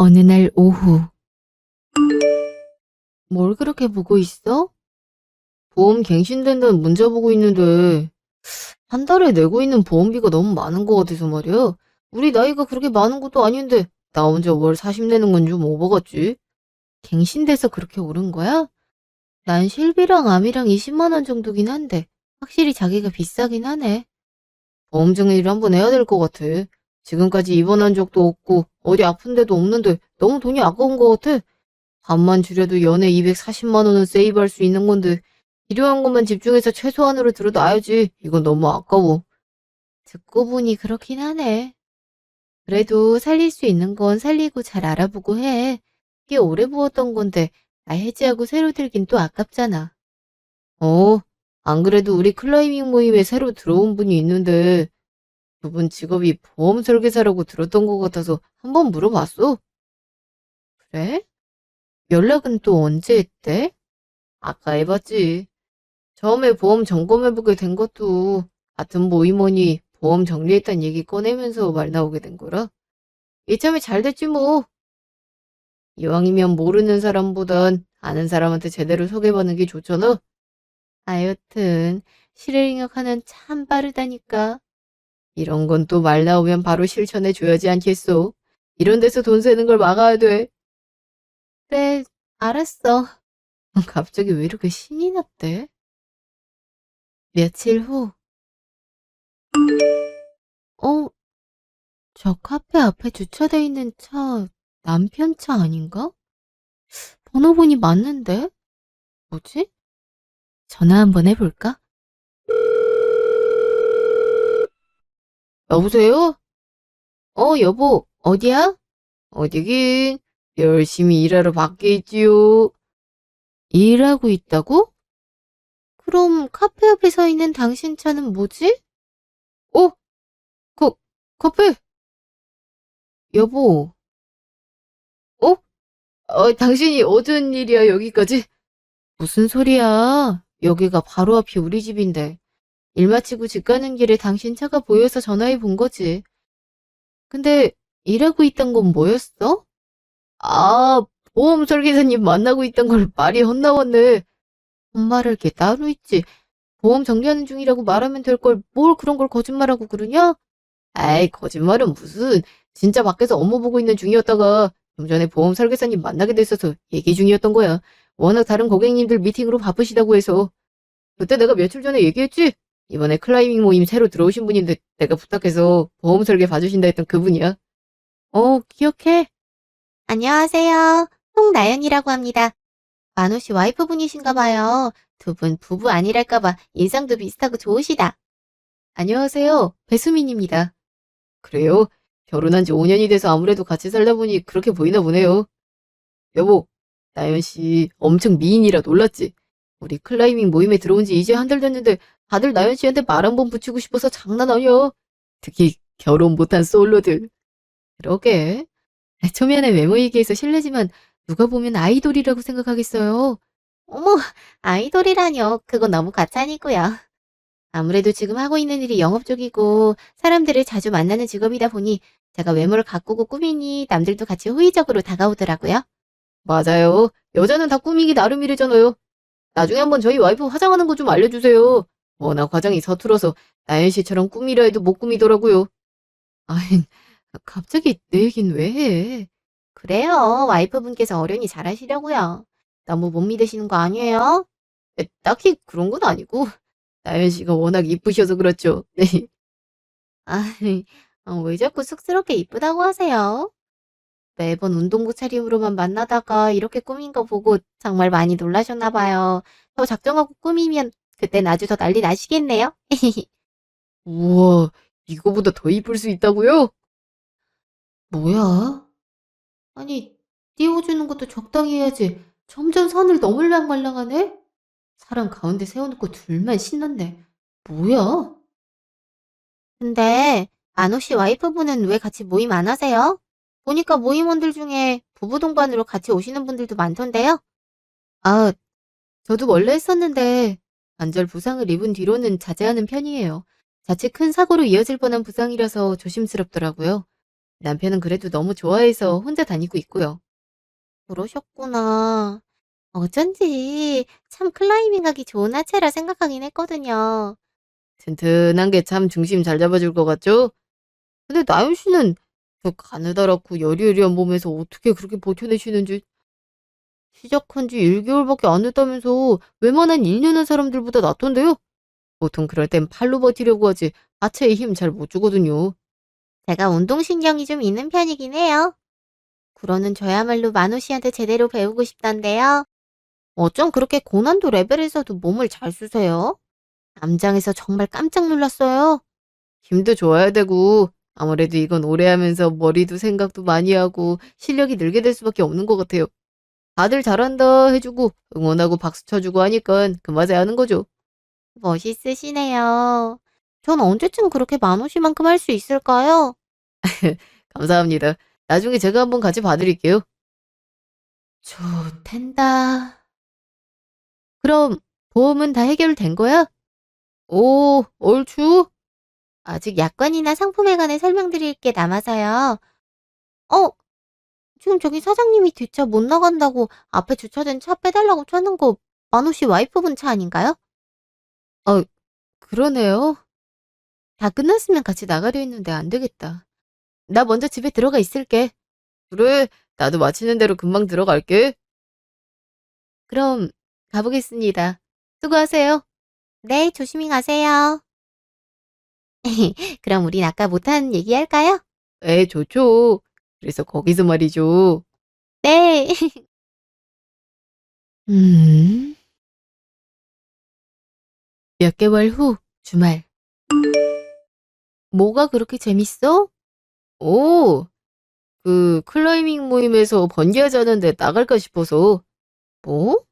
어느 날 오후. 뭘 그렇게 보고 있어? 보험 갱신된다는 문자 보고 있는데 한 달에 내고 있는 보험비가 너무 많은 것 같아서 말이야. 우리 나이가 그렇게 많은 것도 아닌데 나 혼자 월 40 내는 건 좀 오버 같지? 갱신돼서 그렇게 오른 거야? 난 실비랑 암이랑 20만 원 정도긴 한데 확실히 자기가 비싸긴 하네. 보험 정리를 한번 해야 될 것 같아. 지금까지 입원한 적도 없고 어디 아픈 데도 없는데 너무 돈이 아까운 것 같아. 반만 줄여도 연에 240만 원은 세이브할 수 있는 건데 필요한 것만 집중해서 최소한으로 들어놔야지. 이건 너무 아까워. 듣고 보니 그렇긴 하네. 그래도 살릴 수 있는 건 살리고 잘 알아보고 해. 꽤 오래 부었던 건데 나 해지하고 새로 들긴 또 아깝잖아. 어, 안 그래도 우리 클라이밍 모임에 새로 들어온 분이 있는데 그분 직업이 보험 설계사라고 들었던 것 같아서 한번 물어봤어. 그래? 연락은 또 언제 했대? 아까 해봤지. 처음에 보험 점검해보게 된 것도 같은 모임원이 보험 정리했단 얘기 꺼내면서 말 나오게 된 거라. 이참에 잘 됐지 뭐. 이왕이면 모르는 사람보단 아는 사람한테 제대로 소개받는 게 좋잖아. 하여튼 실행력하는 참 빠르다니까. 이런 건 또 말 나오면 바로 실천해 줘야지 않겠소. 이런 데서 돈 새는 걸 막아야 돼. 그래, 알았어. 갑자기 왜 이렇게 신이 났대? 며칠 후. 어, 저 카페 앞에 주차돼 있는 차 남편 차 아닌가? 번호번이 맞는데? 뭐지? 전화 한번 해볼까? 여보세요? 여보, 어디야? 어디긴? 열심히 일하러 밖에 있지요. 일하고 있다고? 그럼 카페 앞에 서 있는 당신 차는 뭐지? 어? 거, 카페? 여보, 어? 당신이 어쩐 일이야, 여기까지? 무슨 소리야? 여기가 바로 앞이 우리 집인데. 일 마치고 집 가는 길에 당신 차가 보여서 전화해 본 거지. 근데 일하고 있던 건 뭐였어? 아, 보험 설계사님 만나고 있던 걸 말이 헛나왔네. 엄마를 게 따로 있지. 보험 정리하는 중이라고 말하면 될 걸 뭘 그런 걸 거짓말하고 그러냐? 아이, 거짓말은 무슨. 진짜 밖에서 업무 보고 있는 중이었다가 좀 전에 보험 설계사님 만나게 됐어서 얘기 중이었던 거야. 워낙 다른 고객님들 미팅으로 바쁘시다고 해서. 그때 내가 며칠 전에 얘기했지? 이번에 클라이밍 모임 새로 들어오신 분인데 내가 부탁해서 보험 설계 봐주신다 했던 그분이야. 기억해. 안녕하세요. 송나연이라고 합니다. 만호 씨 와이프분이신가 봐요. 두 분 부부 아니랄까 봐 인상도 비슷하고 좋으시다. 안녕하세요. 배수민입니다. 그래요? 결혼한 지 5년이 돼서 아무래도 같이 살다 보니 그렇게 보이나 보네요. 여보, 나연 씨 엄청 미인이라 놀랐지? 우리 클라이밍 모임에 들어온 지 이제 한 달 됐는데 다들 나연 씨한테 말 한 번 붙이고 싶어서 장난 아니야. 특히 결혼 못한 솔로들. 그러게. 초면에 외모 얘기해서 실례지만 누가 보면 아이돌이라고 생각하겠어요. 어머, 아이돌이라뇨. 그건 너무 과찬이고요. 아무래도 지금 하고 있는 일이 영업 쪽이고 사람들을 자주 만나는 직업이다 보니 제가 외모를 가꾸고 꾸미니 남들도 같이 호의적으로 다가오더라고요. 맞아요. 여자는 다 꾸미기 나름이래잖아요. 나중에 한번 저희 와이프 화장하는 거 좀 알려주세요. 워낙 화장이 서툴어서 나연 씨처럼 꾸미려 해도 못 꾸미더라고요. 아이, 갑자기 내 얘긴 왜 해? 그래요. 와이프분께서 어련히 잘하시려고요. 너무 못 믿으시는 거 아니에요? 딱히 그런 건 아니고 나연 씨가 워낙 이쁘셔서 그렇죠. 네. 아, 왜 자꾸 쑥스럽게 이쁘다고 하세요? 매번 운동복 차림으로만 만나다가 이렇게 꾸민 거 보고 정말 많이 놀라셨나 봐요. 더 작정하고 꾸미면 그땐 아주 더 난리 나시겠네요. 우와, 이거보다 더 이쁠 수 있다고요? 뭐야? 아니, 띄워주는 것도 적당히 해야지. 점점 선을 넘을랑 말랑하네? 사람 가운데 세워놓고 둘만 신났네. 뭐야? 근데 만호 씨 와이프분은 왜 같이 모임 안 하세요? 보니까 모임원들 중에 부부 동반으로 같이 오시는 분들도 많던데요? 아, 저도 원래 했었는데 관절 부상을 입은 뒤로는 자제하는 편이에요. 자칫 큰 사고로 이어질 뻔한 부상이라서 조심스럽더라고요. 남편은 그래도 너무 좋아해서 혼자 다니고 있고요. 그러셨구나. 어쩐지 참 클라이밍 하기 좋은 하체라 생각하긴 했거든요. 튼튼한 게 참 중심 잘 잡아줄 것 같죠? 근데 나연 씨는 그 가느다랗고 여리여리한 몸에서 어떻게 그렇게 버텨내시는지 시작한 지 1개월밖에 안 됐다면서 웬만한 1년 한 사람들보다 낫던데요? 보통 그럴 땐 팔로 버티려고 하지 하체에 힘 잘 못 주거든요. 제가 운동신경이 좀 있는 편이긴 해요. 그러는 저야말로 만호 씨한테 제대로 배우고 싶던데요. 어쩜 그렇게 고난도 레벨에서도 몸을 잘 쓰세요? 남장에서 정말 깜짝 놀랐어요. 힘도 좋아야 되고 아무래도 이건 오래 하면서 머리도 생각도 많이 하고 실력이 늘게 될 수밖에 없는 것 같아요. 다들 잘한다 해주고 응원하고 박수 쳐주고 하니까 그 맛에 하는 거죠. 멋있으시네요. 전 언제쯤 그렇게 만호 씨만큼 할 수 있을까요? 감사합니다. 나중에 제가 한번 같이 봐드릴게요. 좋텐다. 그럼 보험은 다 해결된 거야? 오, 얼추? 아직 약관이나 상품에 관해 설명드릴 게 남아서요. 어, 지금 저기 사장님이 뒷차 못 나간다고 앞에 주차된 차 빼달라고 찾는 거 만호 씨 와이프분 차 아닌가요? 아, 그러네요. 다 끝났으면 같이 나가려 했는데 안 되겠다. 나 먼저 집에 들어가 있을게. 그래, 나도 마치는 대로 금방 들어갈게. 그럼 가보겠습니다. 수고하세요. 네, 조심히 가세요. 그럼 우린 아까 못한 얘기 할까요? 좋죠. 그래서 거기서 말이죠. 네. 음, 몇 개월 후 주말. 뭐가 그렇게 재밌어? 오, 그 클라이밍 모임에서 번개하자는데 나갈까 싶어서. 뭐?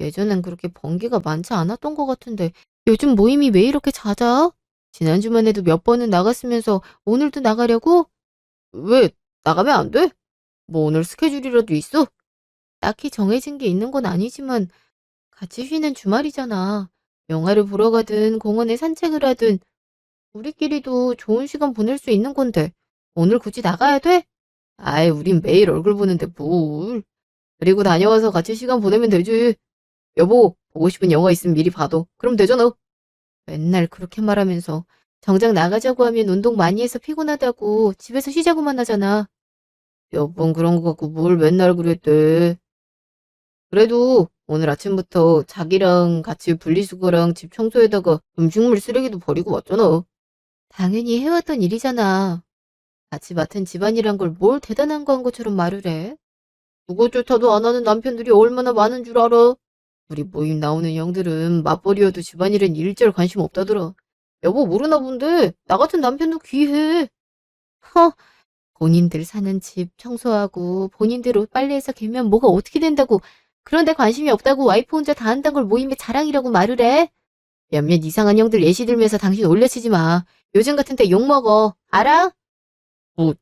예전엔 그렇게 번개가 많지 않았던 것 같은데 요즘 모임이 왜 이렇게 잦아? 지난주만 해도 몇 번은 나갔으면서 오늘도 나가려고? 왜 나가면 안 돼? 뭐 오늘 스케줄이라도 있어? 딱히 정해진 게 있는 건 아니지만 같이 쉬는 주말이잖아. 영화를 보러 가든 공원에 산책을 하든 우리끼리도 좋은 시간 보낼 수 있는 건데 오늘 굳이 나가야 돼? 아이, 우린 매일 얼굴 보는데 뭘. 그리고 다녀와서 같이 시간 보내면 되지. 여보, 보고 싶은 영화 있으면 미리 봐도. 그럼 되잖아. 맨날 그렇게 말하면서 정작 나가자고 하면 운동 많이 해서 피곤하다고 집에서 쉬자고만 하잖아. 몇 번 그런 거 갖고 뭘 맨날 그랬대. 그래도 오늘 아침부터 자기랑 같이 분리수거랑 집 청소에다가 음식물 쓰레기도 버리고 왔잖아. 당연히 해왔던 일이잖아. 같이 맡은 집안이란 걸 뭘 대단한 거 한 것처럼 말을 해. 그것조차도 안 하는 남편들이 얼마나 많은 줄 알아? 우리 모임 나오는 형들은 맞벌이여도 집안일엔 일절 관심 없다더라. 여보 모르나 본데 나 같은 남편도 귀해. 허, 본인들 사는 집 청소하고 본인들 옷 빨래해서 개면 뭐가 어떻게 된다고 그런데 관심이 없다고 와이프 혼자 다 한다는 걸 모임의 자랑이라고 말을 해? 몇몇 이상한 형들 예시 들면서 당신 올려치지 마. 요즘 같은 때 욕먹어. 알아? 뭐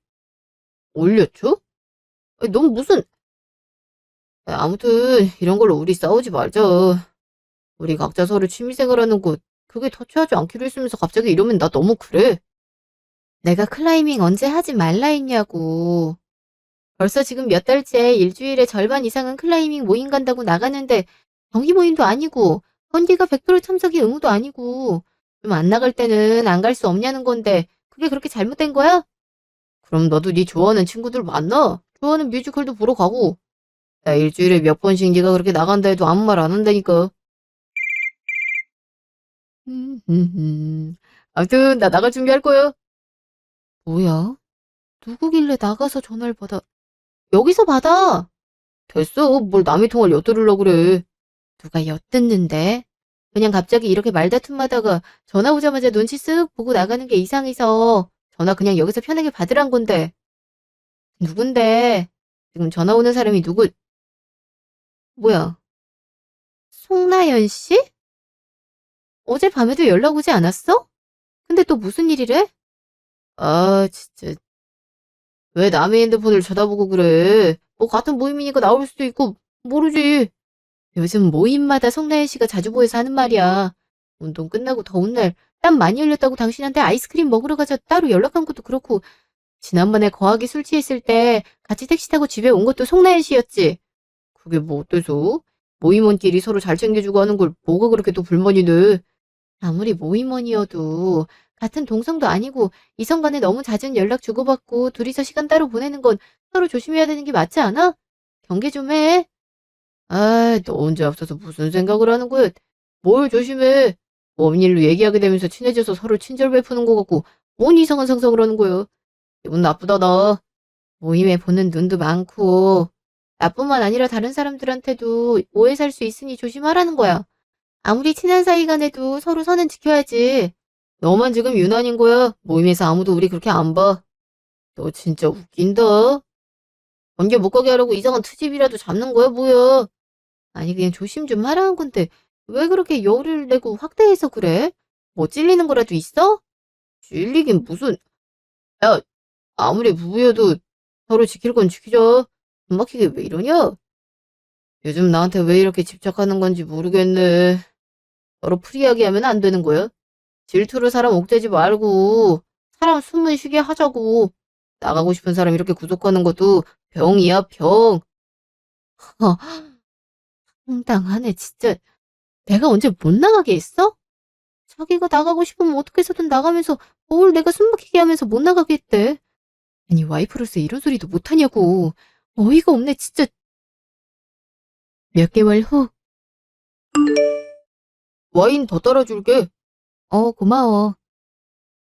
올려쳐? 아니, 넌 무슨 아무튼 이런 걸로 우리 싸우지 말자. 우리 각자 서로 취미생활하는 곳 그게 터치하지 않기로 했으면서 갑자기 이러면 나 너무 그래. 내가 클라이밍 언제 하지 말라 했냐고. 벌써 지금 몇 달째 일주일에 절반 이상은 클라이밍 모임 간다고 나가는데 정기 모임도 아니고 언니가 100% 참석이 의무도 아니고 좀 안 나갈 때는 안 갈 수 없냐는 건데 그게 그렇게 잘못된 거야? 그럼 너도 네 좋아하는 친구들 만나? 좋아하는 뮤지컬도 보러 가고. 나 일주일에 몇 번씩 네가 그렇게 나간다 해도 아무 말 안 한다니까. 아무튼 나 나갈 준비할 거야. 뭐야? 누구길래 나가서 전화를 받아? 여기서 받아! 됐어. 뭘 남의 통화를 엿들으려고 그래. 누가 엿듣는데? 그냥 갑자기 이렇게 말다툼하다가 전화 오자마자 눈치 쓱 보고 나가는 게 이상해서 전화 그냥 여기서 편하게 받으란 건데. 누군데? 지금 전화 오는 사람이 누구? 뭐야? 송나연 씨? 어젯밤에도 연락 오지 않았어? 근데 또 무슨 일이래? 아, 진짜. 왜 남의 핸드폰을 쳐다보고 그래? 뭐 같은 모임이니까 나올 수도 있고 모르지. 요즘 모임마다 송나연 씨가 자주 보여서 하는 말이야. 운동 끝나고 더운 날 땀 많이 흘렸다고 당신한테 아이스크림 먹으러 가자 따로 연락한 것도 그렇고 지난번에 거하게 술 취했을 때 같이 택시 타고 집에 온 것도 송나연 씨였지. 그게 뭐 어때서? 모임원끼리 서로 잘 챙겨주고 하는 걸 뭐가 그렇게 또 불만이네. 아무리 모임원이어도 같은 동성도 아니고 이성 간에 너무 잦은 연락 주고받고 둘이서 시간 따로 보내는 건 서로 조심해야 되는 게 맞지 않아? 경계 좀 해. 아, 너 혼자 앞서서 무슨 생각을 하는 거야? 뭘 조심해. 먼 일로 얘기하게 되면서 친해져서 서로 친절 베푸는 거 같고 뭔 이상한 상상을 하는 거야. 기분 나쁘다 나. 모임에 보는 눈도 많고 나뿐만 아니라 다른 사람들한테도 오해 살 수 있으니 조심하라는 거야. 아무리 친한 사이 간에도 서로 선은 지켜야지. 너만 지금 유난인 거야. 모임에서 아무도 우리 그렇게 안 봐. 너 진짜 웃긴다. 언제 못 가게 하라고 이상한 트집이라도 잡는 거야, 뭐야? 아니, 그냥 조심 좀 하라는 건데, 왜 그렇게 열을 내고 확대해서 그래? 뭐 찔리는 거라도 있어? 찔리긴 무슨, 야, 아무리 부부여도 서로 지킬 건 지키자. 돈 막히게 왜 이러냐? 요즘 나한테 왜 이렇게 집착하는 건지 모르겠네. 서로 프리하게 하면 안 되는 거야? 질투로 사람 옥죄지 말고 사람 숨은 쉬게 하자고. 나가고 싶은 사람 이렇게 구속하는 것도 병이야, 병. 허, 황당하네, 진짜. 내가 언제 못 나가게 했어? 자기가 나가고 싶으면 어떻게 해서든 나가면서 뭘 내가 숨막히게 하면서 못 나가게 했대. 아니, 와이프로서 이런 소리도 못하냐고. 어이가 없네, 진짜. 몇 개월 후. 와인 더 따라줄게. 고마워.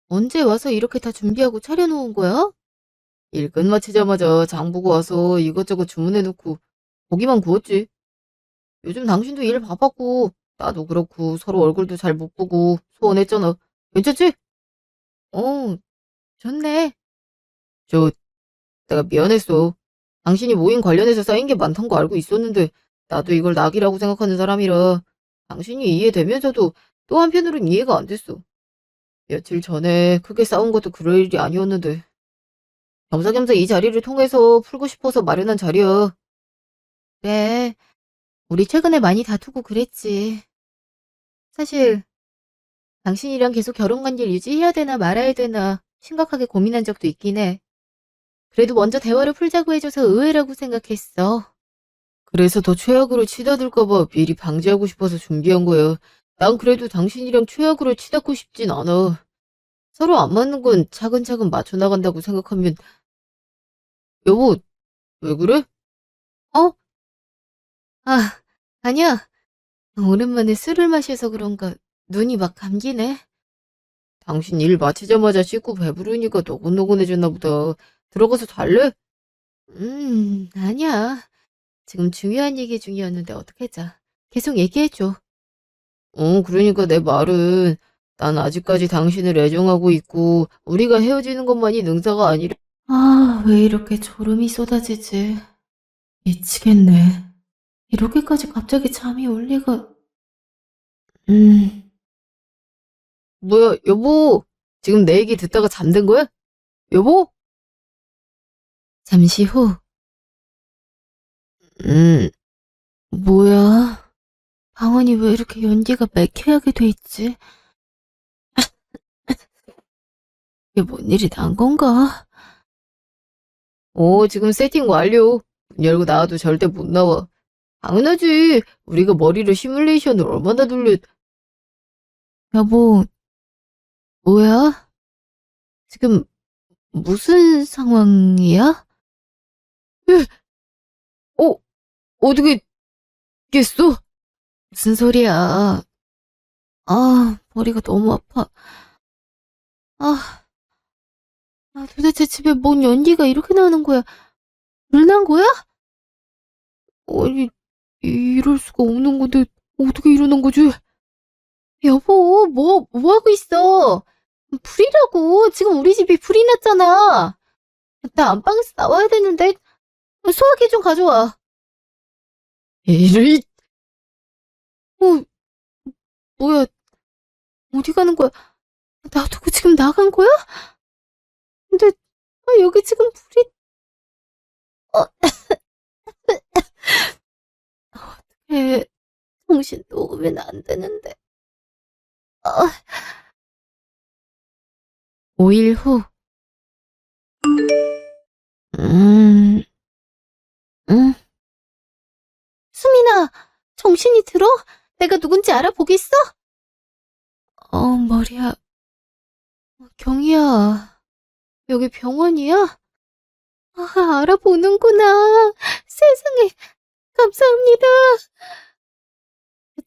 언제 와서 이렇게 다 준비하고 차려놓은 거야? 일 끝마치자마자 장 보고 와서 이것저것 주문해놓고 고기만 구웠지. 요즘 당신도 일 바빴고 나도 그렇고 서로 얼굴도 잘 못 보고 소원했잖아. 괜찮지? 어, 좋네. 저 내가 미안했어. 당신이 모임 관련해서 쌓인 게 많던 거 알고 있었는데 나도 이걸 낙이라고 생각하는 사람이라 당신이 이해되면서도 또 한편으론 이해가 안 됐어. 며칠 전에 크게 싸운 것도 그럴 일이 아니었는데 겸사겸사 이 자리를 통해서 풀고 싶어서 마련한 자리야. 그래, 우리 최근에 많이 다투고 그랬지. 사실 당신이랑 계속 결혼 관계를 유지해야 되나 말아야 되나 심각하게 고민한 적도 있긴 해. 그래도 먼저 대화를 풀자고 해줘서 의외라고 생각했어. 그래서 더 최악으로 치닫을까봐 미리 방지하고 싶어서 준비한 거야. 난 그래도 당신이랑 최악으로 치닫고 싶진 않아. 서로 안 맞는 건 차근차근 맞춰나간다고 생각하면, 여보, 왜 그래? 어? 아, 아니야. 오랜만에 술을 마셔서 그런가 눈이 막 감기네. 당신 일 마치자마자 씻고 배부르니까 노곤노곤해졌나 보다. 들어가서 잘래? 아니야. 지금 중요한 얘기 중이었는데 어떡하자. 계속 얘기해줘. 그러니까 내 말은 난 아직까지 당신을 애정하고 있고 우리가 헤어지는 것만이 능사가 아니라 아, 왜 이렇게 졸음이 쏟아지지? 미치겠네. 이렇게까지 갑자기 잠이 올 리가... 뭐야, 여보. 지금 내 얘기 듣다가 잠든 거야? 여보? 잠시 후. 뭐야? 방언이 왜 이렇게 연기가 매캐하게 돼 있지? 이게 뭔 일이 난 건가? 지금 세팅 완료. 문 열고 나와도 절대 못 나와. 당연하지. 우리가 머리로 시뮬레이션을 얼마나 여보, 뭐야? 지금 무슨 상황이야? 에, 어, 어떻게 깼어? 무슨 소리야? 아, 머리가 너무 아파. 아, 도대체 집에 뭔 연기가 이렇게 나는 거야? 불 난 거야? 아니, 이럴 수가 없는 건데, 어떻게 일어난 거지? 여보, 뭐 하고 있어? 불이라고. 지금 우리 집이 불이 났잖아. 나 안방에서 나와야 되는데, 소화기 좀 가져와. 이리, 어, 뭐야, 어디 가는 거야? 놔두고 지금 나간 거야? 근데, 여기 지금 불이, 어, 어떡해. 정신 놓으면 안 되는데. 5일 후. 음, 음, 수민아, 정신이 들어? 내가 누군지 알아보겠어? 머리야. 경희야, 여기 병원이야? 아, 알아보는구나. 세상에, 감사합니다.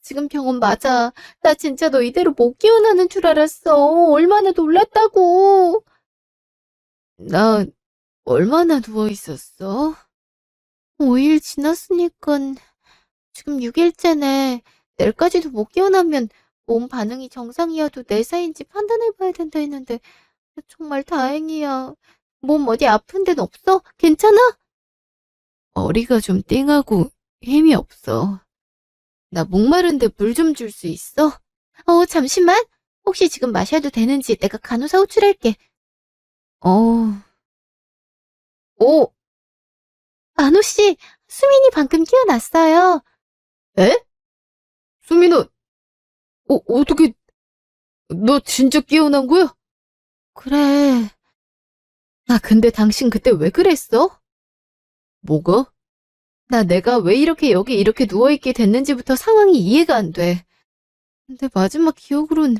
지금 병원 맞아. 나 진짜 너 이대로 못 깨어나는 줄 알았어. 얼마나 놀랐다고. 나 얼마나 누워 있었어? 5일 지났으니까 지금 6일째네. 내일까지도 못 깨어나면 몸 반응이 정상이어도 내 사이인지 판단해봐야 된다 했는데 정말 다행이야. 몸 어디 아픈 데는 없어? 괜찮아? 머리가 좀 띵하고 힘이 없어. 나 목마른데 물 좀 줄 수 있어? 잠시만. 혹시 지금 마셔도 되는지 내가 간호사 호출할게. 어, 오, 만호 씨, 수민이 방금 깨어났어요. 에? 수민아, 어떻게, 너 진짜 깨어난 거야? 그래. 근데 당신 그때 왜 그랬어? 뭐가? 내가 왜 이렇게 여기 이렇게 누워있게 됐는지부터 상황이 이해가 안 돼. 근데 마지막 기억으론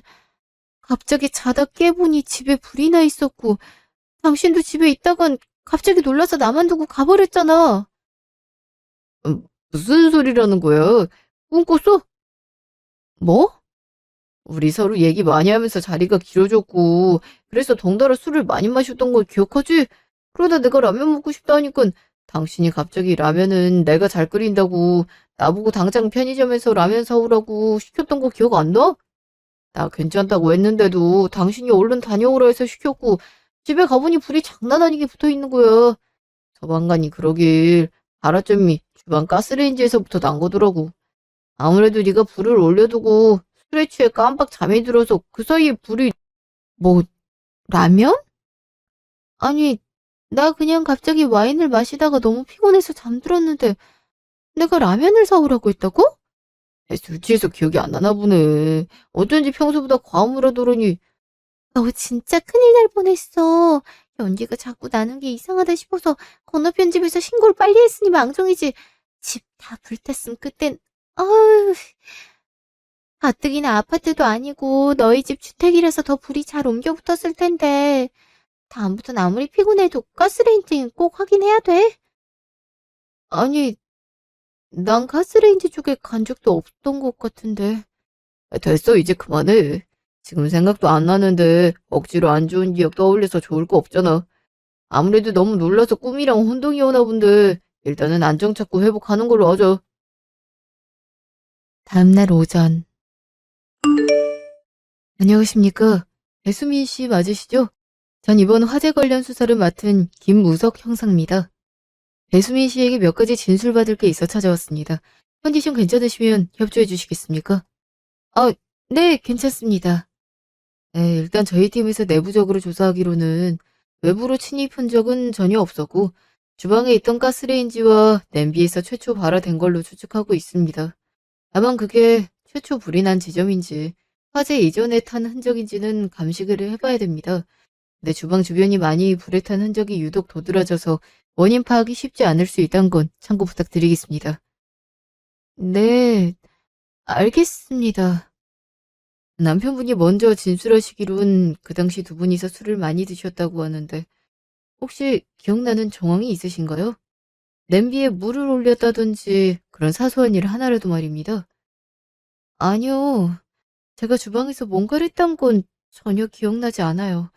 갑자기 자다 깨보니 집에 불이 나 있었고, 당신도 집에 있다간 갑자기 놀라서 나만 두고 가버렸잖아. 무슨 소리라는 거야? 꿈 꿨어? 뭐? 우리 서로 얘기 많이 하면서 자리가 길어졌고, 그래서 덩달아 술을 많이 마셨던 걸 기억하지? 그러다 내가 라면 먹고 싶다 하니까 당신이 갑자기 라면은 내가 잘 끓인다고 나보고 당장 편의점에서 라면 사오라고 시켰던 거 기억 안 나? 나 괜찮다고 했는데도 당신이 얼른 다녀오라 해서 시켰고 집에 가보니 불이 장난 아니게 붙어 있는 거야. 서방관이 그러길 발화점이 주방 가스레인지에서부터 난 거더라고. 아무래도 네가 불을 올려두고 술에 취해 깜빡 잠이 들어서 그 사이에 불이 뭐 라면? 아니 나 그냥 갑자기 와인을 마시다가 너무 피곤해서 잠들었는데 내가 라면을 사오라고 했다고? 술 취해서 기억이 안 나나 보네. 어쩐지 평소보다 과음을 하더라니. 너 진짜 큰일 날 뻔했어. 연기가 자꾸 나는 게 이상하다 싶어서 건너편 집에서 신고를 빨리 했으니 망정이지. 집 다 불탔음 그땐 아유 가뜩이나 아파트도 아니고 너희 집 주택이라서 더 불이 잘 옮겨 붙었을 텐데 다음부턴 아무리 피곤해도 가스레인지는 꼭 확인해야 돼. 아니 난 가스레인지 쪽에 간 적도 없던 것 같은데. 됐어, 이제 그만해. 지금 생각도 안 나는데 억지로 안 좋은 기억 떠올려서 좋을 거 없잖아. 아무래도 너무 놀라서 꿈이랑 혼동이 오나 본데 일단은 안정 찾고 회복하는 걸로 하자. 다음날 오전. 안녕하십니까. 배수민 씨 맞으시죠? 전 이번 화재 관련 수사를 맡은 김무석 형사입니다. 배수민 씨에게 몇 가지 진술받을 게 있어 찾아왔습니다. 컨디션 괜찮으시면 협조해 주시겠습니까? 아, 네, 괜찮습니다. 네, 일단 저희 팀에서 내부적으로 조사하기로는 외부로 침입한 적은 전혀 없었고 주방에 있던 가스레인지와 냄비에서 최초 발화된 걸로 추측하고 있습니다. 다만 그게 최초 불이 난 지점인지 화재 이전에 탄 흔적인지는 감식을 해봐야 됩니다. 근데 주방 주변이 많이 불에 탄 흔적이 유독 도드라져서 원인 파악이 쉽지 않을 수 있다는 건 참고 부탁드리겠습니다. 네, 알겠습니다. 남편분이 먼저 진술하시기론 그 당시 두 분이서 술을 많이 드셨다고 하는데 혹시 기억나는 정황이 있으신가요? 냄비에 물을 올렸다든지 그런 사소한 일 하나라도 말입니다. 아니요. 제가 주방에서 뭔가를 했던 건 전혀 기억나지 않아요.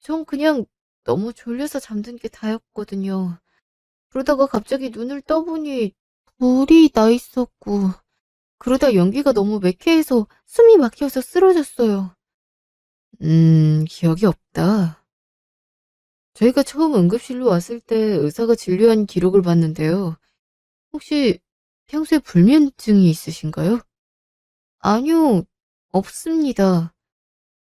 전 그냥 너무 졸려서 잠든 게 다였거든요. 그러다가 갑자기 눈을 떠보니 불이 나 있었고 그러다 연기가 너무 매캐해서 숨이 막혀서 쓰러졌어요. 기억이 없다. 저희가 처음 응급실로 왔을 때 의사가 진료한 기록을 봤는데요. 혹시 평소에 불면증이 있으신가요? 아니요, 없습니다.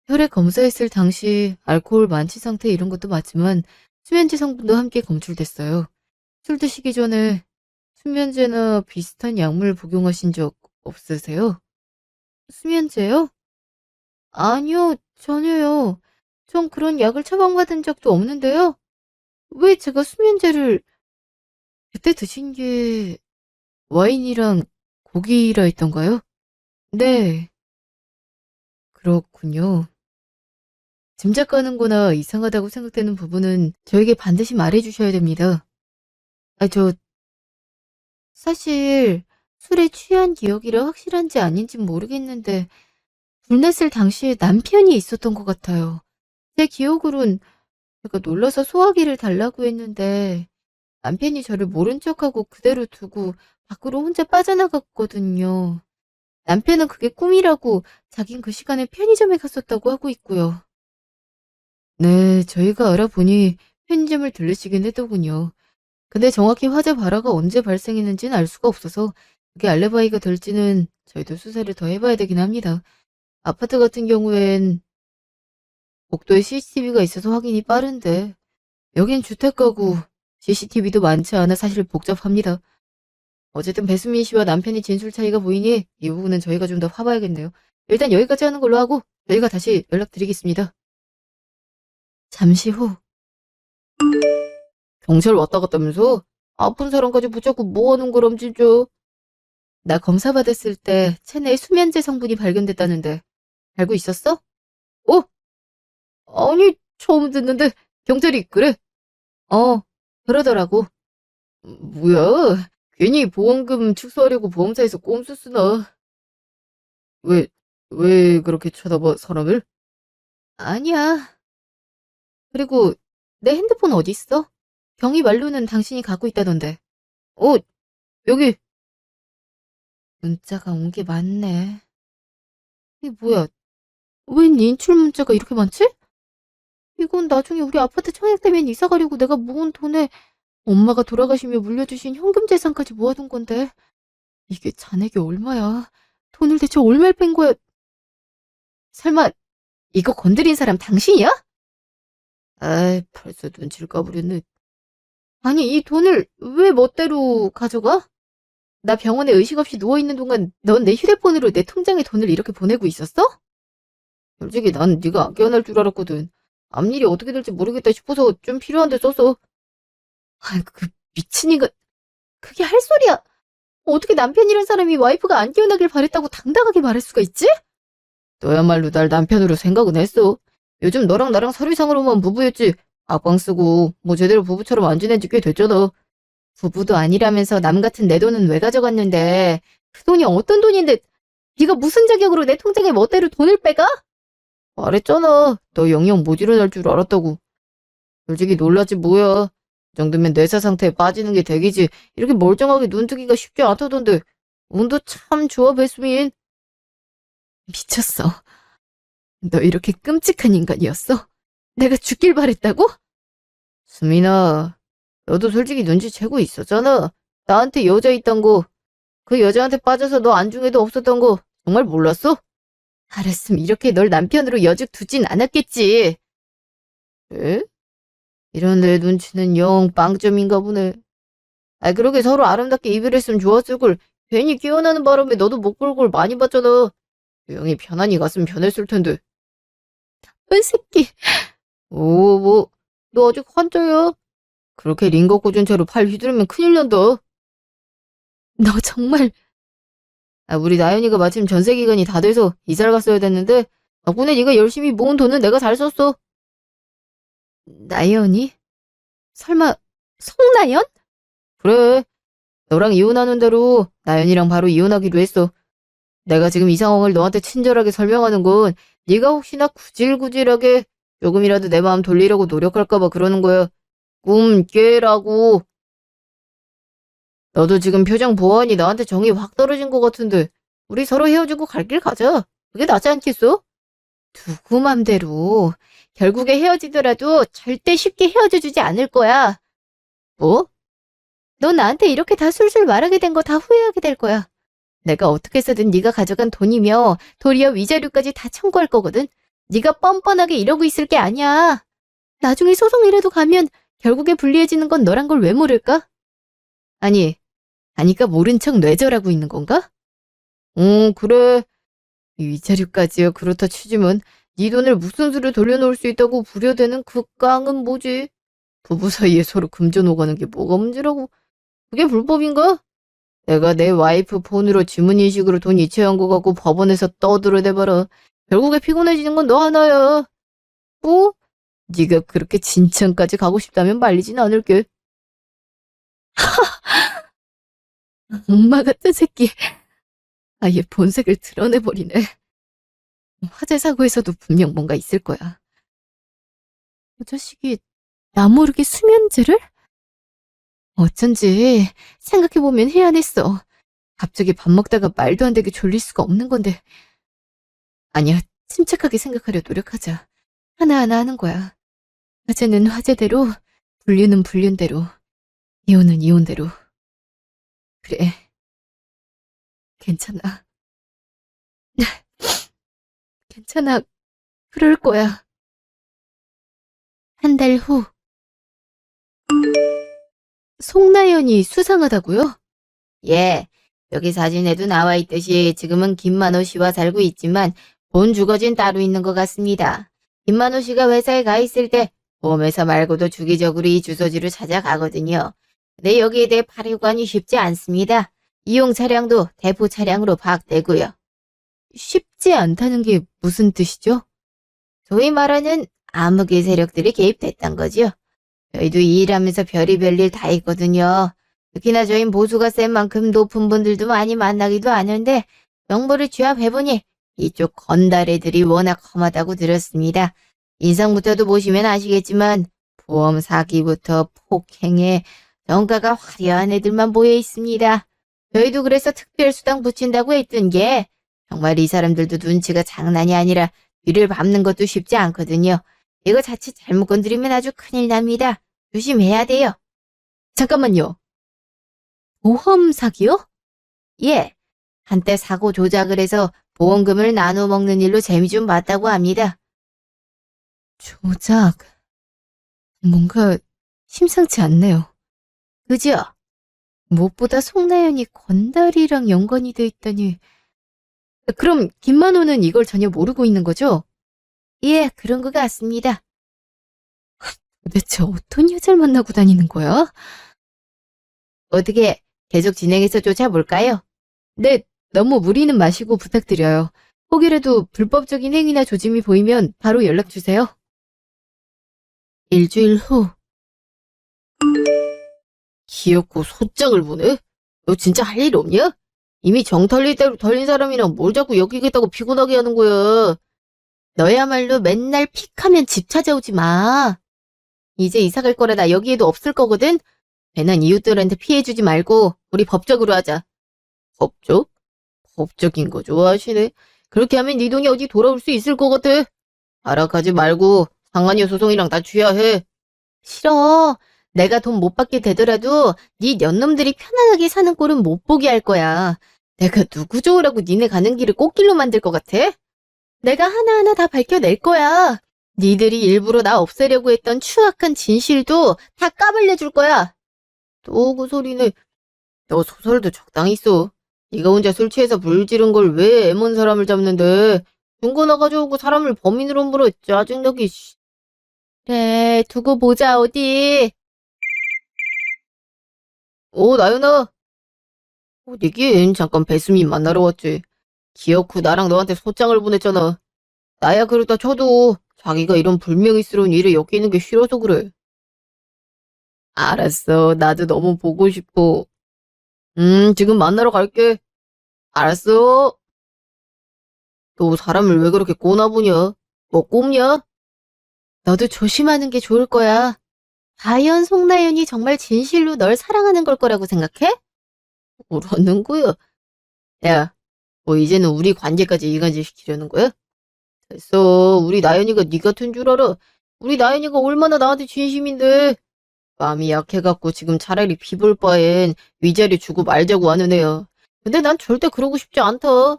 혈액 검사했을 당시 알코올 만취 상태 이런 것도 맞지만 수면제 성분도 함께 검출됐어요. 술 드시기 전에 수면제나 비슷한 약물 복용하신 적 없으세요? 수면제요? 아니요, 전혀요. 전 그런 약을 처방받은 적도 없는데요. 왜 제가 수면제를 그때 드신 게 와인이랑 고기라 했던가요? 네, 그렇군요. 짐작 가는 거나 이상하다고 생각되는 부분은 저에게 반드시 말해주셔야 됩니다. 저 사실 술에 취한 기억이라 확실한지 아닌지 모르겠는데 불났을 당시에 남편이 있었던 것 같아요. 제 기억으론 제가 놀라서 소화기를 달라고 했는데 남편이 저를 모른 척하고 그대로 두고 밖으로 혼자 빠져나갔거든요. 남편은 그게 꿈이라고 자긴 그 시간에 편의점에 갔었다고 하고 있고요. 네, 저희가 알아보니 편의점을 들르시긴 했더군요. 근데 정확히 화재 발화가 언제 발생했는지는 알 수가 없어서 그게 알레바이가 될지는 저희도 수사를 더 해봐야 되긴 합니다. 아파트 같은 경우엔 복도에 CCTV가 있어서 확인이 빠른데 여긴 주택가고 CCTV도 많지 않아 사실 복잡합니다. 어쨌든 배수민 씨와 남편이 진술 차이가 보이니 이 부분은 저희가 좀 더 파봐야겠네요. 일단 여기까지 하는 걸로 하고 저희가 다시 연락드리겠습니다. 잠시 후 경찰 왔다 갔다면서? 아픈 사람까지 붙잡고 뭐하는 거람 진짜. 나 검사 받았을 때 체내에 수면제 성분이 발견됐다는데 알고 있었어? 어? 아니 처음 듣는데 경찰이 그래? 어 그러더라고. 뭐야 괜히 보험금 축소하려고 보험사에서 꼼수 쓰나. 왜, 왜 그렇게 쳐다봐 사람을? 아니야. 그리고 내 핸드폰 어디 있어? 경위 말로는 당신이 갖고 있다던데. 어 여기 문자가 온 게 많네. 이게 뭐야? 웬 인출 문자가 이렇게 많지? 이건 나중에 우리 아파트 청약되면 이사 가려고 내가 모은 돈에 엄마가 돌아가시며 물려주신 현금 재산까지 모아둔 건데 이게 잔액이 얼마야? 돈을 대체 얼마를 뺀 거야? 설마 이거 건드린 사람 당신이야? 아이 벌써 눈치를 까부렸네. 아니 이 돈을 왜 멋대로 가져가? 나 병원에 의식 없이 누워있는 동안 넌 내 휴대폰으로 내 통장에 돈을 이렇게 보내고 있었어? 솔직히 난 네가 안 깨어날 줄 알았거든. 앞일이 어떻게 될지 모르겠다 싶어서 좀 필요한데 썼어. 아이 그 미친 인간. 그게 할 소리야. 어떻게 남편이란 사람이 와이프가 안 깨어나길 바랬다고 당당하게 말할 수가 있지? 너야말로 날 남편으로 생각은 했어. 요즘 너랑 나랑 서류상으로만 부부였지. 앞방 쓰고 뭐 제대로 부부처럼 안 지낸 지 꽤 됐잖아. 부부도 아니라면서 남 같은 내 돈은 왜 가져갔는데 그 돈이 어떤 돈인데 네가 무슨 자격으로 내 통장에 멋대로 돈을 빼가? 말했잖아. 너 영영 못 일어날 줄 알았다고. 솔직히 놀라지 뭐야. 그 정도면 뇌사 상태에 빠지는 게 댁이지. 이렇게 멀쩡하게 눈뜨기가 쉽지 않다던데. 운도 참 좋아, 배수민. 미쳤어. 너 이렇게 끔찍한 인간이었어? 내가 죽길 바랬다고? 수민아, 너도 솔직히 눈치채고 있었잖아. 나한테 여자 있단 거. 그 여자한테 빠져서 너 안중에도 없었던 거 정말 몰랐어? 알았으면 이렇게 널 남편으로 여직 두진 않았겠지. 에? 이런 내 눈치는 영 빵점인가 보네. 그렇게 서로 아름답게 이별했으면 좋았을 걸. 괜히 깨어나는 바람에 너도 못 볼 걸 많이 봤잖아. 조용히 편안히 갔으면 편했을 텐데. 이 새끼. 오, 뭐, 너 아직 환자야? 그렇게 링거 꽂은 채로 팔 휘두르면 큰일 난다. 너 정말. 우리 나연이가 마침 전세 기간이 다 돼서 이사를 갔어야 됐는데 덕분에 네가 열심히 모은 돈은 내가 잘 썼어. 나연이? 설마 송나연? 그래. 너랑 이혼하는 대로 나연이랑 바로 이혼하기로 했어. 내가 지금 이 상황을 너한테 친절하게 설명하는 건 네가 혹시나 구질구질하게 조금이라도 내 마음 돌리려고 노력할까 봐 그러는 거야. 꿈 깨라고. 너도 지금 표정 보아하니 나한테 정이 확 떨어진 것 같은데 우리 서로 헤어지고 갈 길 가자. 그게 낫지 않겠어? 누구 맘대로. 결국에 헤어지더라도 절대 쉽게 헤어져주지 않을 거야. 뭐? 너 나한테 이렇게 다 술술 말하게 된 거 다 후회하게 될 거야. 내가 어떻게 해서든 네가 가져간 돈이며 도리어 위자료까지 다 청구할 거거든. 네가 뻔뻔하게 이러고 있을 게 아니야. 나중에 소송이라도 가면 결국에 불리해지는 건 너란 걸 왜 모를까? 아니, 아니까 모른 척 뇌절하고 있는 건가? 그래. 위자료까지요. 그렇다 치지만 네 돈을 무슨 수로 돌려놓을 수 있다고 부려대는 그 깡은 뭐지? 부부 사이에 서로 금전 오가는 게 뭐가 문제라고? 그게 불법인가? 내가 내 와이프 폰으로 지문인식으로 돈 이체한 거 갖고 법원에서 떠들어대봐라. 결국에 피곤해지는 건 너 하나야. 뭐? 네가 그렇게 진창까지 가고 싶다면 말리진 않을게. 엄마 같은 새끼. 아예 본색을 드러내버리네. 화재 사고에서도 분명 뭔가 있을 거야. 그 자식이 나 모르게 수면제를? 어쩐지 생각해보면 해안했어. 갑자기 밥 먹다가 말도 안 되게 졸릴 수가 없는 건데. 아니야, 침착하게 생각하려 노력하자. 하나하나 하는 거야. 화재는 화재대로, 불륜은 불륜대로, 이혼은 이혼대로. 그래, 괜찮아. 괜찮아, 그럴 거야. 한 달 후, 송나연이 수상하다고요? 예, 여기 사진에도 나와 있듯이 지금은 김만호 씨와 살고 있지만 본 주거진 따로 있는 것 같습니다. 김만호 씨가 회사에 가 있을 때 보험회사 말고도 주기적으로 이 주소지로 찾아가거든요. 근데 여기에 대해 파리관이 쉽지 않습니다. 이용 차량도 대포 차량으로 파악되고요. 쉽지 않다는 게 무슨 뜻이죠? 소위 말하는 암흑의 세력들이 개입됐단 거죠. 저희도 이 일하면서 별의별 일 다 있거든요. 특히나 저희 보수가 센 만큼 높은 분들도 많이 만나기도 하는데 정보를 취합해보니 이쪽 건달 애들이 워낙 험하다고 들었습니다. 인상부터도 보시면 아시겠지만 보험 사기부터 폭행에 정가가 화려한 애들만 모여 있습니다. 저희도 그래서 특별수당 붙인다고 했던 게 정말 이 사람들도 눈치가 장난이 아니라 뒤를 밟는 것도 쉽지 않거든요. 이거 자칫 잘못 건드리면 아주 큰일 납니다. 조심해야 돼요. 잠깐만요. 보험 사기요? 예. 한때 사고 조작을 해서 보험금을 나눠 먹는 일로 재미 좀 봤다고 합니다. 조작. 뭔가 심상치 않네요. 그죠? 무엇보다 송나연이 건달이랑 연관이 돼 있다니. 그럼 김만호는 이걸 전혀 모르고 있는 거죠? 예, 그런 것 같습니다. 도대체 어떤 여자를 만나고 다니는 거야? 어떻게 계속 진행해서 쫓아볼까요? 네, 너무 무리는 마시고 부탁드려요. 혹이라도 불법적인 행위나 조짐이 보이면 바로 연락 주세요. 일주일 후. 귀엽고 소장을 보네? 너 진짜 할 일 없냐? 이미 정 털릴 대로 털린 사람이랑 뭘 자꾸 엮이겠다고 피곤하게 하는 거야. 너야말로 맨날 픽하면 집 찾아오지 마. 이제 이사 갈 거라 나 여기에도 없을 거거든? 괜한 이웃들한테 피해주지 말고 우리 법적으로 하자. 법적? 법적인 거 좋아하시네. 그렇게 하면 네 돈이 어디 돌아올 수 있을 것 같아. 발악하지 말고 상한이 소송이랑 다 취하해. 싫어. 내가 돈 못 받게 되더라도 네 년놈들이 편안하게 사는 꼴은 못 보게 할 거야. 내가 누구 좋으라고 니네 가는 길을 꽃길로 만들 것 같아? 내가 하나하나 다 밝혀낼 거야. 니들이 일부러 나 없애려고 했던 추악한 진실도 다 까발려줄 거야. 또 그 소리네. 너 소설도 적당히 써. 네가 혼자 술 취해서 불 지른 걸 왜 애먼 사람을 잡는데. 증거 나가져오고 사람을 범인으로 물어. 짜증나기. 그래, 두고 보자 어디. 나연아. 니긴 잠깐 배수민 만나러 왔지. 기억 후 나랑 너한테 소장을 보냈잖아. 나야 그러다 쳐도 자기가 이런 불명예스러운 일에 엮이는 게 싫어서 그래. 알았어. 나도 너무 보고 싶어. 지금 만나러 갈게. 알았어. 너 사람을 왜 그렇게 꼬나보냐? 뭐 꼽냐? 너도 조심하는 게 좋을 거야. 과연 송나연이 정말 진실로 널 사랑하는 걸 거라고 생각해? 뭐라는 거야? 야, 뭐 이제는 우리 관계까지 이간질 시키려는 거야? 됐어. 우리 나연이가 네 같은 줄 알아. 우리 나연이가 얼마나 나한테 진심인데. 마음이 약해갖고 지금 차라리 피볼 바엔 위자료 주고 말자고 하는 애야. 근데 난 절대 그러고 싶지 않다.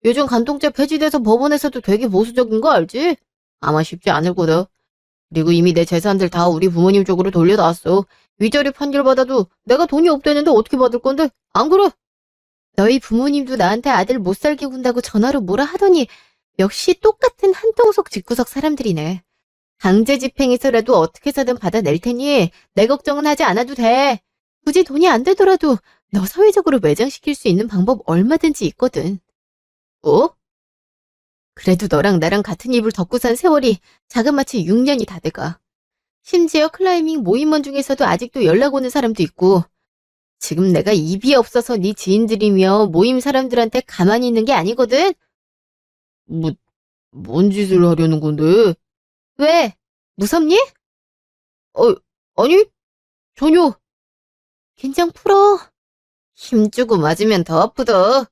요즘 간통죄 폐지돼서 법원에서도 되게 보수적인 거 알지? 아마 쉽지 않을 거다. 그리고 이미 내 재산들 다 우리 부모님 쪽으로 돌려놨어. 위자료 판결 받아도 내가 돈이 없다는데 어떻게 받을 건데? 안 그래? 너희 부모님도 나한테 아들 못 살게 군다고 전화로 뭐라 하더니 역시 똑같은 한통속 집구석 사람들이네. 강제 집행해서라도 어떻게 해서든 받아낼 테니 내 걱정은 하지 않아도 돼. 굳이 돈이 안 되더라도 너 사회적으로 매장시킬 수 있는 방법 얼마든지 있거든. 어? 그래도 너랑 나랑 같은 이불 덮고 산 세월이 자그마치 6년이 다 돼가. 심지어 클라이밍 모임원 중에서도 아직도 연락 오는 사람도 있고, 지금 내가 입이 없어서 네 지인들이며 모임 사람들한테 가만히 있는 게 아니거든? 뭐, 뭔 짓을 하려는 건데? 왜? 무섭니? 어, 아니, 전혀. 긴장 풀어. 힘주고 맞으면 더 아프다.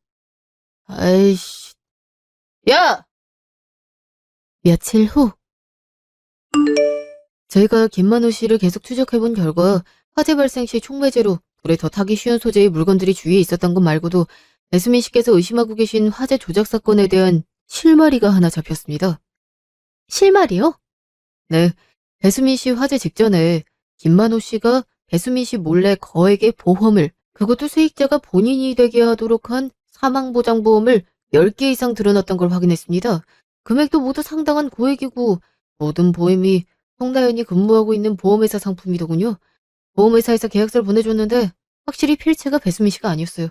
아이씨. 야! 며칠 후, 저희가 김만호 씨를 계속 추적해본 결과 화재 발생 시 촉매제로 불에 더 타기 쉬운 소재의 물건들이 주위에 있었던 것 말고도 배수민 씨께서 의심하고 계신 화재 조작 사건에 대한 실마리가 하나 잡혔습니다. 실마리요? 네. 배수민 씨 화재 직전에 김만호 씨가 배수민 씨 몰래 거액의 보험을, 그것도 수익자가 본인이 되게 하도록 한 사망보장보험을 10개 이상 들어놨던 걸 확인했습니다. 금액도 모두 상당한 고액이고 모든 보험이 송나연이 근무하고 있는 보험회사 상품이더군요. 보험회사에서 계약서를 보내줬는데 확실히 필체가 배수민 씨가 아니었어요.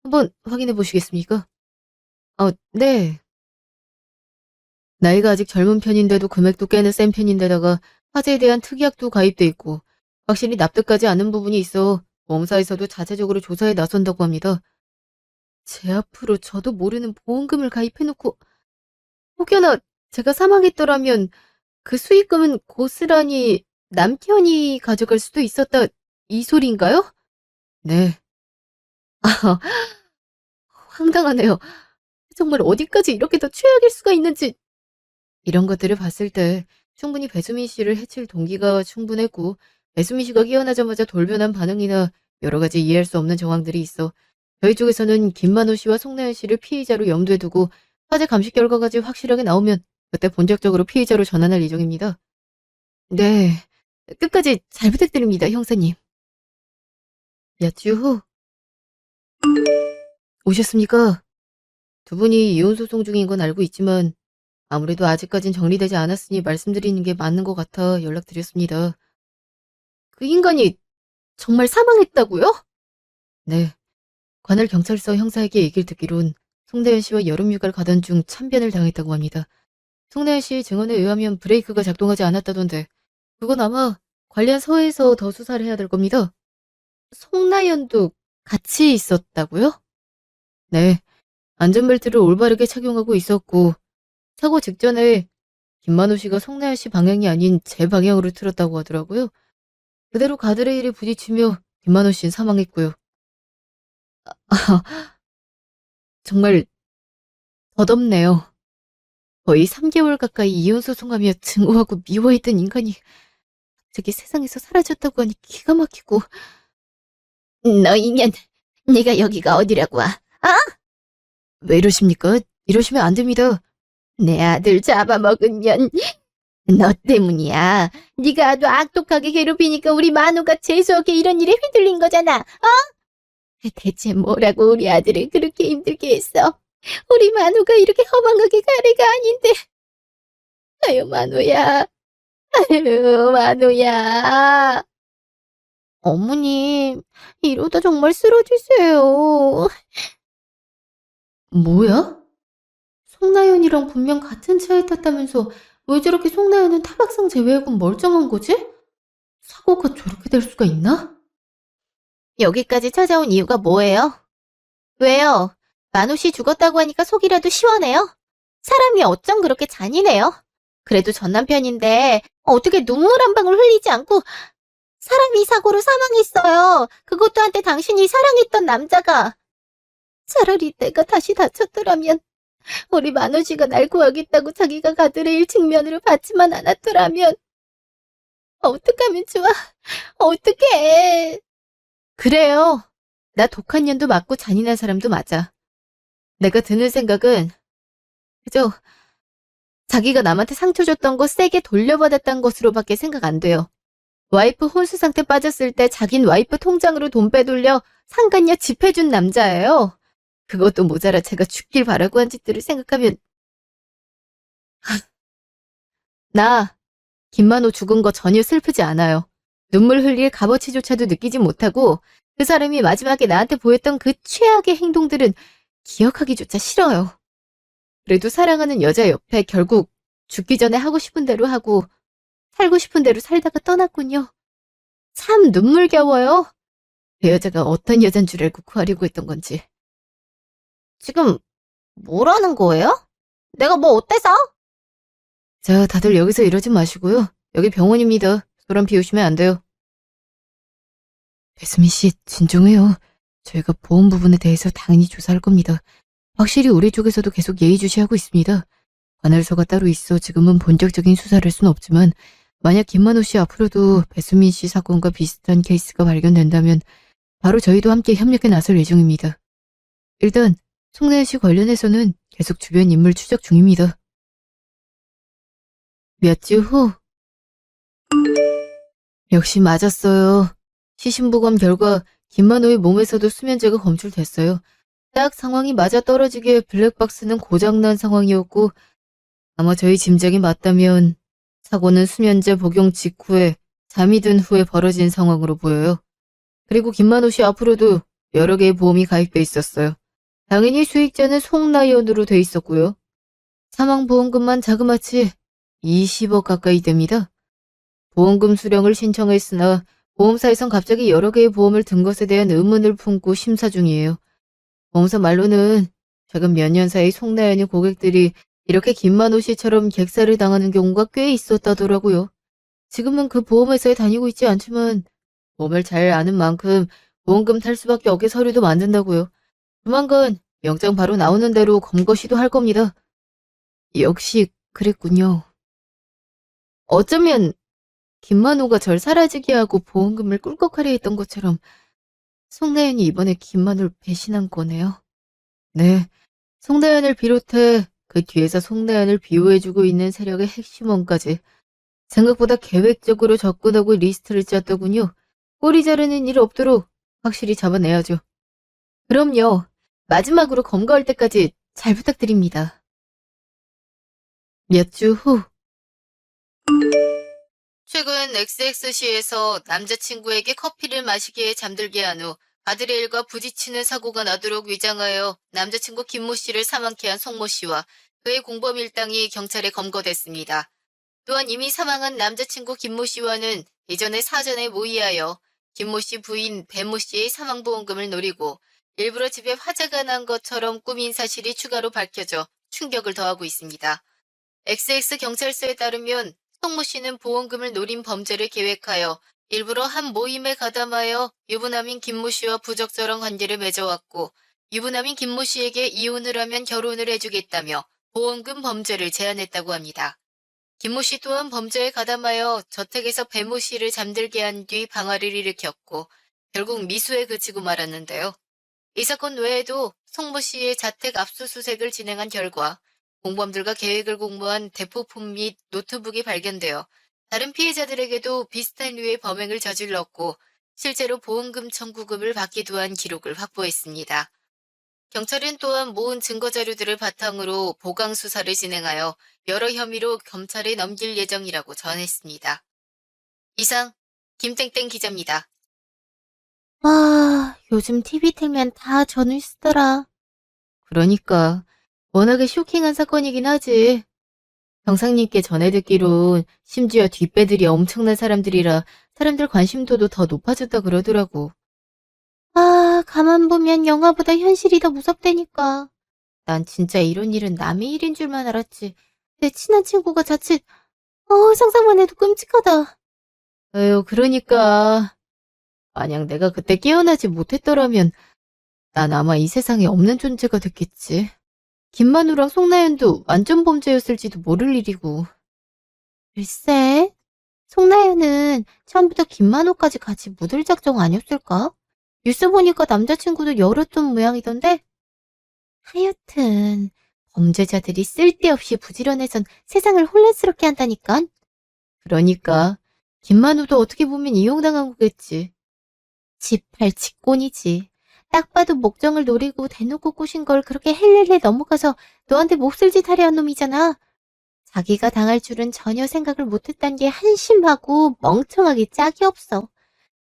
한번 확인해 보시겠습니까? 네. 나이가 아직 젊은 편인데도 금액도 꽤나 센 편인데다가 화재에 대한 특약도 가입돼 있고 확실히 납득하지 않은 부분이 있어 보험사에서도 자체적으로 조사에 나선다고 합니다. 제 앞으로 저도 모르는 보험금을 가입해놓고 혹여나 제가 사망했더라면 그 수익금은 고스란히 남편이 가져갈 수도 있었다, 이 소리인가요? 네. 황당하네요. 정말 어디까지 이렇게 더 최악일 수가 있는지. 이런 것들을 봤을 때 충분히 배수민 씨를 해칠 동기가 충분했고 배수민 씨가 깨어나자마자 돌변한 반응이나 여러 가지 이해할 수 없는 정황들이 있어 저희 쪽에서는 김만호 씨와 송나연 씨를 피의자로 염두에 두고 화재 감식 결과까지 확실하게 나오면 그때 본격적으로 피의자로 전환할 예정입니다. 네, 끝까지 잘 부탁드립니다, 형사님. 몇 주 후 오셨습니까? 두 분이 이혼 소송 중인 건 알고 있지만 아무래도 아직까진 정리되지 않았으니 말씀드리는 게 맞는 것 같아 연락드렸습니다. 그 인간이 정말 사망했다고요? 네. 관할 경찰서 형사에게 얘기를 듣기론 송대현 씨와 여름휴가를 가던 중 참변을 당했다고 합니다. 송대현 씨의 증언에 의하면 브레이크가 작동하지 않았다던데 그건 아마 관련 서에서 더 수사를 해야 될 겁니다. 송나연도 같이 있었다고요? 네. 안전벨트를 올바르게 착용하고 있었고 사고 직전에 김만호 씨가 송나연 씨 방향이 아닌 제 방향으로 틀었다고 하더라고요. 그대로 가드레일에 부딪히며 김만호 씨는 사망했고요. 정말 덧없네요. 거의 3개월 가까이 이혼 소송하며 증오하고 미워했던 인간이 갑자기 세상에서 사라졌다고 하니 기가 막히고. 너 인연, 네가 여기가 어디라고 와? 왜 이러십니까? 이러시면 안 됩니다. 내 아들 잡아먹은 년, 너 때문이야. 네가 아주 악독하게 괴롭히니까 우리 만호가 재수없게 이런 일에 휘둘린 거잖아. 대체 뭐라고 우리 아들을 그렇게 힘들게 했어? 우리 만호가 이렇게 허망하게 가래가 아닌데. 아유, 만호야. 아유, 만호야. 어머님, 이러다 정말 쓰러지세요. 뭐야? 송나연이랑 분명 같은 차에 탔다면서 왜 저렇게 송나연은 타박상 제외하곤 멀쩡한 거지? 사고가 저렇게 될 수가 있나? 여기까지 찾아온 이유가 뭐예요? 왜요? 만호 씨 죽었다고 하니까 속이라도 시원해요? 사람이 어쩜 그렇게 잔인해요? 그래도 전 남편인데 어떻게 눈물 한 방울 흘리지 않고 사람이 사고로 사망했어요. 그것도 한때 당신이 사랑했던 남자가. 차라리 내가 다시 다쳤더라면 우리 만호 씨가 날 구하겠다고 자기가 가드레일 측면으로 받지만 않았더라면 어떡하면 좋아? 어떡해. 그래요. 나 독한 년도 맞고 잔인한 사람도 맞아. 내가 드는 생각은 그저 자기가 남한테 상처 줬던 거 세게 돌려받았던 것으로밖에 생각 안 돼요. 와이프 혼수 상태 빠졌을 때 자긴 와이프 통장으로 돈 빼돌려 상간녀 집해준 남자예요. 그것도 모자라 제가 죽길 바라고 한 짓들을 생각하면 나 김만호 죽은 거 전혀 슬프지 않아요. 눈물 흘릴 값어치조차도 느끼지 못하고 그 사람이 마지막에 나한테 보였던 그 최악의 행동들은 기억하기조차 싫어요. 그래도 사랑하는 여자 옆에 결국 죽기 전에 하고 싶은 대로 하고 살고 싶은 대로 살다가 떠났군요. 참 눈물겨워요. 그 여자가 어떤 여잔 줄 알고 구하려고 했던 건지. 지금 뭐라는 거예요? 내가 뭐 어때서? 자, 다들 여기서 이러지 마시고요. 여기 병원입니다. 소란 피우시면 안 돼요. 배수민 씨, 진정해요. 저희가 보험 부분에 대해서 당연히 조사할 겁니다. 확실히 우리 쪽에서도 계속 예의주시하고 있습니다. 관할서가 따로 있어 지금은 본격적인 수사를 할 수는 없지만 만약 김만호 씨 앞으로도 배수민 씨 사건과 비슷한 케이스가 발견된다면 바로 저희도 함께 협력해 나설 예정입니다. 일단 송나연 씨 관련해서는 계속 주변 인물 추적 중입니다. 몇 주 후 역시 맞았어요. 시신부검 결과 김만호의 몸에서도 수면제가 검출됐어요. 딱 상황이 맞아떨어지게 블랙박스는 고장난 상황이었고 아마 저희 짐작이 맞다면 사고는 수면제 복용 직후에 잠이 든 후에 벌어진 상황으로 보여요. 그리고 김만호 씨 앞으로도 여러 개의 보험이 가입돼 있었어요. 당연히 수익자는 송나연으로 돼 있었고요. 사망보험금만 자그마치 20억 가까이 됩니다. 보험금 수령을 신청했으나 보험사에선 갑자기 여러 개의 보험을 든 것에 대한 의문을 품고 심사 중이에요. 보험사 말로는 최근 몇 년 사이 송나연이 고객들이 이렇게 김만호 씨처럼 객사를 당하는 경우가 꽤 있었다더라고요. 지금은 그 보험회사에 다니고 있지 않지만 보험을 잘 아는 만큼 보험금 탈 수밖에 없게 서류도 만든다고요. 조만간 영장 바로 나오는 대로 검거 시도할 겁니다. 역시 그랬군요. 어쩌면 김만호가 절 사라지게 하고 보험금을 꿀꺽하려 했던 것처럼 송나연이 이번에 김만호를 배신한 거네요. 네, 송나연을 비롯해 그 뒤에서 송나연을 비호해주고 있는 세력의 핵심원까지 생각보다 계획적으로 접근하고 리스트를 짰더군요. 꼬리 자르는 일 없도록 확실히 잡아내야죠. 그럼요. 마지막으로 검거할 때까지 잘 부탁드립니다. 몇 주 후. 최근 XXC에서 남자친구에게 커피를 마시기에 잠들게 한 후 가드레일과 부딪히는 사고가 나도록 위장하여 남자친구 김모 씨를 사망케 한 송모 씨와 그의 공범 일당이 경찰에 검거됐습니다. 또한 이미 사망한 남자친구 김모 씨와는 이전에 사전에 모의하여 김모 씨 부인 배모 씨의 사망보험금을 노리고 일부러 집에 화재가 난 것처럼 꾸민 사실이 추가로 밝혀져 충격을 더하고 있습니다. XX경찰서에 따르면 송모 씨는 보험금을 노린 범죄를 계획하여 일부러 한 모임에 가담하여 유부남인 김모 씨와 부적절한 관계를 맺어왔고 유부남인 김모 씨에게 이혼을 하면 결혼을 해주겠다며 보험금 범죄를 제안했다고 합니다. 김모 씨 또한 범죄에 가담하여 저택에서 배모 씨를 잠들게 한 뒤 방화를 일으켰고 결국 미수에 그치고 말았는데요. 이 사건 외에도 송모 씨의 자택 압수수색을 진행한 결과 공범들과 계획을 공모한 대포폰 및 노트북이 발견되어 다른 피해자들에게도 비슷한 류의 범행을 저질렀고 실제로 보험금 청구금을 받기도 한 기록을 확보했습니다. 경찰은 또한 모은 증거자료들을 바탕으로 보강 수사를 진행하여 여러 혐의로 검찰에 넘길 예정이라고 전했습니다. 이상 김땡땡 기자입니다. 와, 요즘 TV 틀면 다 저 뉴스더라. 그러니까 워낙에 쇼킹한 사건이긴 하지. 형사님께 전해 듣기론 심지어 뒷배들이 엄청난 사람들이라 사람들 관심도도 더 높아졌다 그러더라고. 아, 가만 보면 영화보다 현실이 더 무섭다니까. 난 진짜 이런 일은 남의 일인 줄만 알았지. 내 친한 친구가 자칫, 상상만 해도 끔찍하다. 에휴, 그러니까 만약 내가 그때 깨어나지 못했더라면 난 아마 이 세상에 없는 존재가 됐겠지. 김만우랑 송나연도 완전 범죄였을지도 모를 일이고. 글쎄, 송나연은 처음부터 김만호까지 같이 묻을 작정 아니었을까? 뉴스 보니까 남자친구도 열었던 모양이던데? 하여튼 범죄자들이 쓸데없이 부지런해선 세상을 혼란스럽게 한다니까? 그러니까 김만우도 어떻게 보면 이용당한 거겠지. 지팔 직권이지. 딱 봐도 목적을 노리고 대놓고 꼬신 걸 그렇게 헬렐레 넘어가서 너한테 몹쓸 짓 하려 한 놈이잖아. 자기가 당할 줄은 전혀 생각을 못했단 게 한심하고 멍청하기 짝이 없어.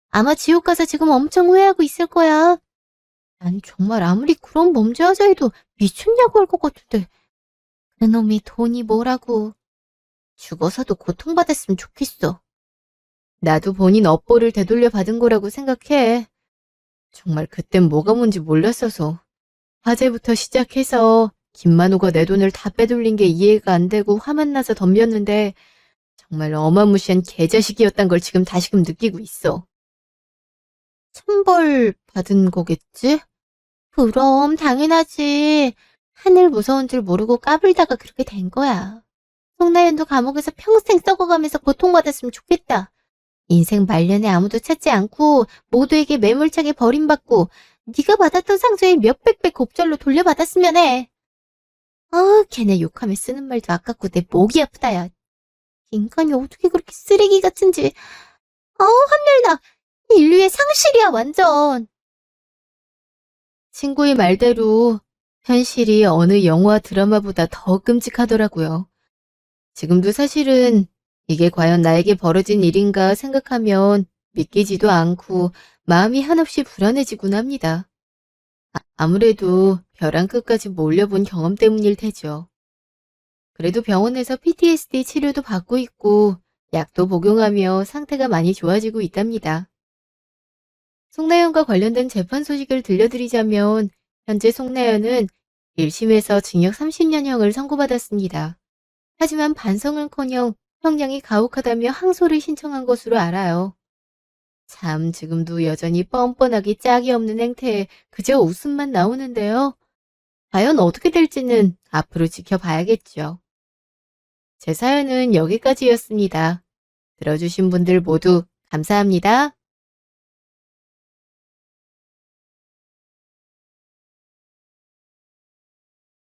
아마 지옥 가서 지금 엄청 후회하고 있을 거야. 난 정말 아무리 그런 범죄하자 해도 미쳤냐고 할 것 같은데 그놈이 돈이 뭐라고. 죽어서도 고통받았으면 좋겠어. 나도 본인 업보를 되돌려 받은 거라고 생각해. 정말 그땐 뭐가 뭔지 몰랐어서. 화재부터 시작해서 김만호가 내 돈을 다 빼돌린 게 이해가 안 되고 화만 나서 덤볐는데 정말 어마무시한 개자식이었단 걸 지금 다시금 느끼고 있어. 천벌 받은 거겠지? 그럼 당연하지. 하늘 무서운 줄 모르고 까불다가 그렇게 된 거야. 송나연도 감옥에서 평생 썩어가면서 고통받았으면 좋겠다. 인생 말년에 아무도 찾지 않고 모두에게 매몰차게 버림받고 네가 받았던 상처에 몇백 배 곱절로 돌려받았으면 해. 걔네 욕하며 쓰는 말도 아깝고 내 목이 아프다, 야. 인간이 어떻게 그렇게 쓰레기 같은지. 한멸나. 인류의 상실이야, 완전. 친구의 말대로 현실이 어느 영화 드라마보다 더 끔찍하더라고요. 지금도 사실은 이게 과연 나에게 벌어진 일인가 생각하면 믿기지도 않고 마음이 한없이 불안해지곤 합니다. 아무래도 벼랑 끝까지 몰려본 경험 때문일 테죠. 그래도 병원에서 PTSD 치료도 받고 있고 약도 복용하며 상태가 많이 좋아지고 있답니다. 송나연과 관련된 재판 소식을 들려드리자면 현재 송나연은 1심에서 징역 30년형을 선고받았습니다. 하지만 반성은커녕 형량이 가혹하다며 항소를 신청한 것으로 알아요. 참 지금도 여전히 뻔뻔하기 짝이 없는 행태에 그저 웃음만 나오는데요. 과연 어떻게 될지는 앞으로 지켜봐야겠죠. 제 사연은 여기까지였습니다. 들어주신 분들 모두 감사합니다.